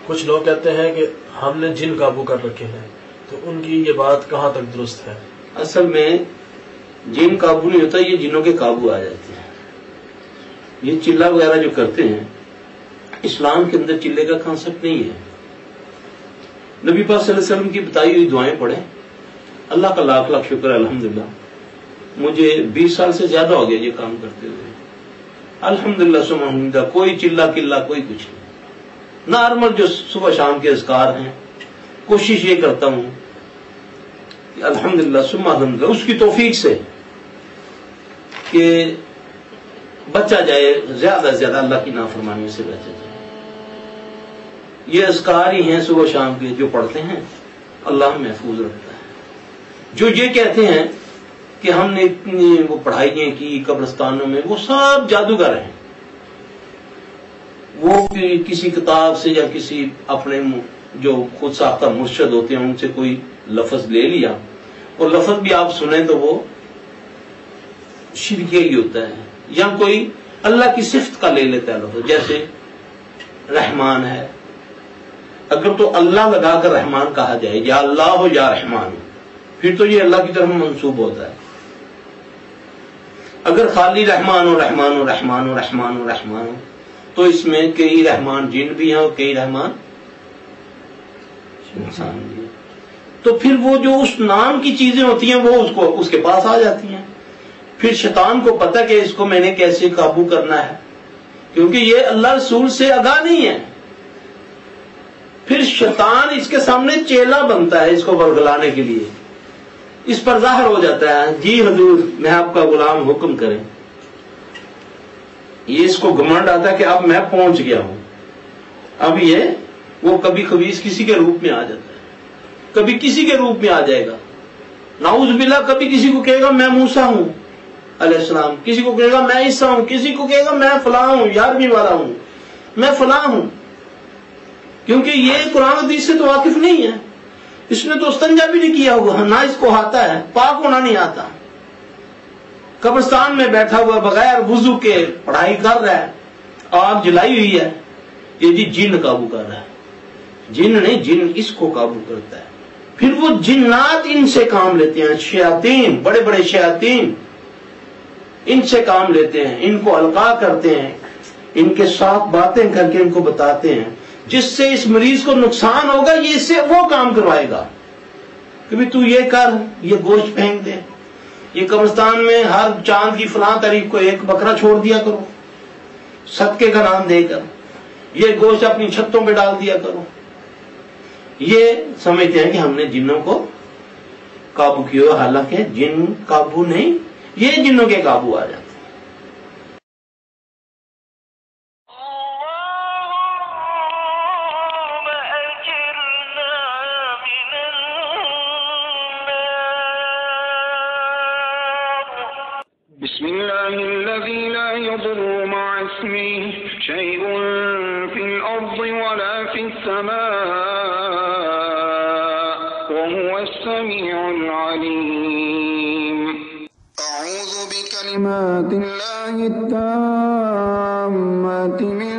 کچھ لوگ کہتے ہیں کہ ہم نے جن قابو کر رکھے ہیں، تو ان کی یہ بات کہاں تک درست ہے؟ اصل میں جن قابو نہیں ہوتا، یہ جنوں کے قابو آ جاتے ہیں. یہ چلہ وغیرہ جو کرتے ہیں، اسلام کے اندر چلے کا کانسیپٹ نہیں ہے. نبی پاک صلی اللہ علیہ وسلم کی بتائی ہوئی دعائیں پڑھیں. اللہ کا لاکھ لاکھ شکر ہے، الحمدللہ مجھے 20 سال سے زیادہ ہو گیا یہ کام کرتے ہوئے. الحمدللہ سبحاناللہ، کوئی چلہ قلہ کوئی کچھ نہیں. نارمل جو صبح شام کے اذکار ہیں، کوشش یہ کرتا ہوں کہ الحمدللہ ثم الحمدللہ اس کی توفیق سے کہ بچا جائے، زیادہ سے زیادہ اللہ کی نافرمانی سے بچا جائے. یہ اذکار ہی ہیں صبح شام کے جو پڑھتے ہیں اللہ محفوظ رکھتا ہے. جو یہ کہتے ہیں کہ ہم نے اتنی وہ پڑھائیاں کی قبرستانوں میں، وہ سب جادوگر ہیں. وہ کسی کتاب سے یا کسی اپنے جو خود ساختہ مرشد ہوتے ہیں ان سے کوئی لفظ لے لیا، اور لفظ بھی آپ سنیں تو وہ شرکیہ ہی ہوتا ہے. یا کوئی اللہ کی صفت کا لے لیتا ہے لفظ، جیسے رحمان ہے، اگر تو اللہ لگا کر رحمان کہا جائے، یا اللہ ہو یا رحمان، پھر تو یہ اللہ کی طرف منسوب ہوتا ہے. اگر خالی رحمان و رحمان و رحمان و رحمان و رحمان ہو تو اس میں کئی رحمان جن بھی ہیں اور کئی رحمان انسان بھی ہیں. تو پھر وہ جو اس نام کی چیزیں ہوتی ہیں وہ اس کے پاس آ جاتی ہیں. پھر شیطان کو پتہ کہ اس کو میں نے کیسے قابو کرنا ہے، کیونکہ یہ اللہ رسول سے آگاہ نہیں ہے. پھر شیطان اس کے سامنے چیلا بنتا ہے اس کو ورگلانے کے لیے. اس پر ظاہر ہو جاتا ہے، جی حضور میں آپ کا غلام، حکم کریں. یہ اس کو گھمنڈ آتا ہے کہ اب میں پہنچ گیا ہوں. اب یہ وہ کبھی خبیث کسی کے روپ میں آ جاتا ہے، کبھی کسی کے روپ میں آ جائے گا. نعوذ باللہ کبھی کسی کو کہے گا میں موسیٰ ہوں علیہ السلام، کسی کو کہے گا میں عیسیٰ ہوں، کسی کو کہے گا میں فلاں ہوں، 11ویں والا ہوں، میں فلاں ہوں. کیونکہ یہ قرآن حدیث سے تو واقف نہیں ہے. اس نے تو استنجا بھی نہیں کیا ہوا، نہ اس کو آتا ہے، پاک ہونا نہیں آتا. قبرستان میں بیٹھا ہوا بغیر وضو کے پڑھائی کر رہا ہے، آگ جلائی ہوئی ہے. یہ جی جن قابو کر رہا ہے. جن نہیں، جن اس کو قابو کرتا ہے. پھر وہ جنات ان سے کام لیتے ہیں، شیاطین، بڑے بڑے شیاطین ان سے کام لیتے ہیں، ان کو القاء کرتے ہیں، ان کے ساتھ باتیں کر کے ان کو بتاتے ہیں جس سے اس مریض کو نقصان ہوگا، یہ اس سے وہ کام کروائے گا کہ بھی تو یہ کر، یہ گوشت پھینک دے. یہ قبرستان میں ہر چاند کی فلاں تاریخ کو ایک بکرا چھوڑ دیا کرو صدقے کا نام دے کر، یہ گوشت اپنی چھتوں پہ ڈال دیا کرو. یہ سمجھتے ہیں کہ ہم نے جنوں کو قابو کیا، حالانکہ جن قابو نہیں، یہ جنوں کے قابو آ جاتے ہیں. بسم الله الذي لا يضر مع اسمه شيء في الأرض ولا في السماء وهو السميع العليم. أعوذ بكلمات الله التامات من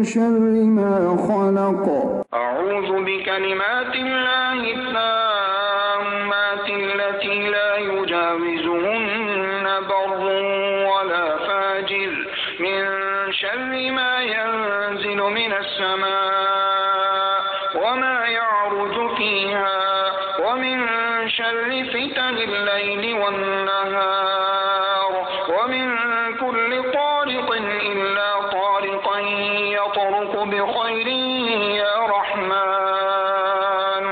شر ما خلق. أعوذ بكلمات الله التامات التي لا يجاوزهن بر ولا فاجر من شر ما ينزل من السماء وما يعرج فيها ومن شر فتن الليل والنهار ومن كل طارق إلا طارقا يطرق بخير يا رحمن.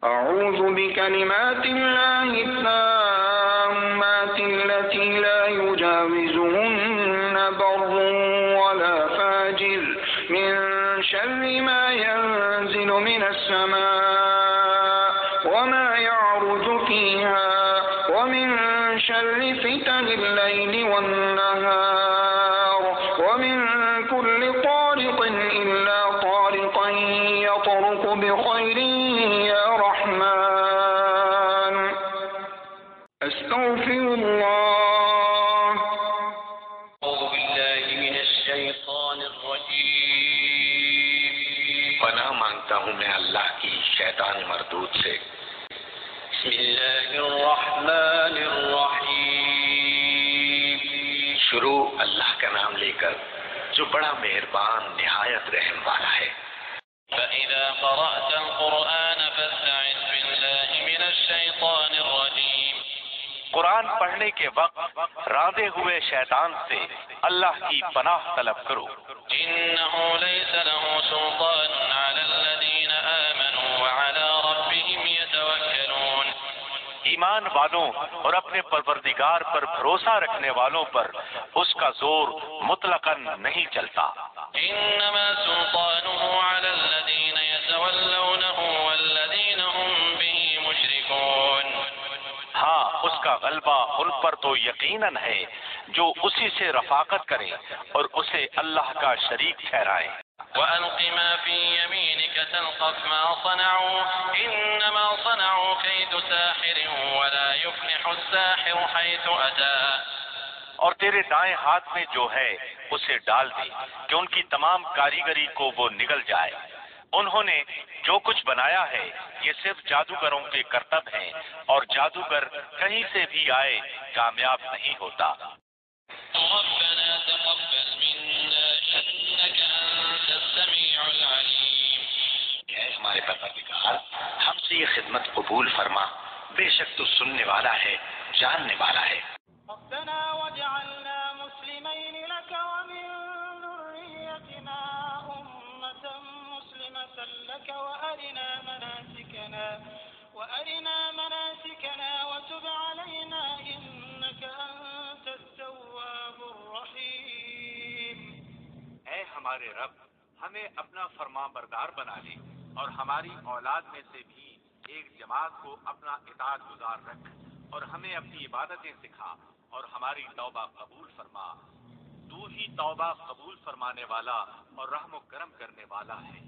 أعوذ بكلمات الله التامات التي لا يجاوزهن بر ولا فاجر من شر ما ينزل من السماء وما يعرج فيها ومن شر فتن الليل والنهار ومن كل طارق إلا طارقا يطرق بخير يا رحمن. أستغفر الله. أعوذ بالله من الشيطان الرجيم. پناہ مانگتا ہوں میں اللہ کی شیطان مردود سے۔ بسم اللہ الرحمن الرحیم، شروع اللہ کا نام لے کر جو بڑا مہربان نہایت رحم والا ہے۔ فَإِذَا قَرَأْتَ الْقُرْآنَ فَاسْتَعِذْ بِاللَّهِ مِنَ الشَّيْطَانِ الرَّجِيمِ، قرآن پڑھنے کے وقت راندے ہوئے شیطان سے اللہ کی پناہ طلب کرو۔ إِنَّهُ لَيْسَ لَهُ سُلْطَانٌ عَلَى الَّذِينَ آمَنُوا وَعَلَى رَبِّهِمْ يَتَوَكَّلُونَ، ایمان والوں اور اپنے پروردگار پر بھروسہ رکھنے والوں پر اس کا زور مطلقاً نہیں چلتا۔ انما سلطانه على الذين يتولونه والذين هم به مشركون، ہاں اس کا غلبہ ان پر تو یقیناً ہے جو اسی سے رفاقت کریں اور اسے اللہ کا شریک ٹھہرائیں۔ وَأَلْقِ مَا فِي يَمِينِكَ تَلْقَفْ مَا صَنَعُوا إِنَّمَا صَنَعُوا كَيْدُ سَاحِرٍ وَلَا يُفْلِحُ السَّاحِرُ حَيْثُ أَتَىٰ، اور تیرے دائیں ہاتھ میں جو ہے اسے ڈال دے کہ ان کی تمام کاریگری کو وہ نگل جائے۔ انہوں نے جو کچھ بنایا ہے یہ صرف جادوگروں کے کرتب ہیں، اور جادوگر کہیں سے بھی آئے کامیاب نہیں ہوتا۔ ربنا تقبل منا انك انت السميع العليم، اے ہمارے پروردگار ہم سے یہ خدمت قبول فرما، بے شک تو سننے والا ہے جاننے والا ہے۔ ربنا واجعلنا مسلمين لك ومن ذريتنا أمة مسلمة لك وأرنا مناسكنا وتب علينا إنك أنت التواب الرحيم۔ اے ہمارے رب ہمیں اپنا فرما بردار بنا لے، اور ہماری اولاد میں سے بھی ایک جماعت کو اپنا اطاعت گزار رکھ، اور ہمیں اپنی عبادتیں سکھا اور ہماری توبہ قبول فرما۔ تو ہی توبہ قبول فرمانے والا اور رحم و کرم کرنے والا ہے۔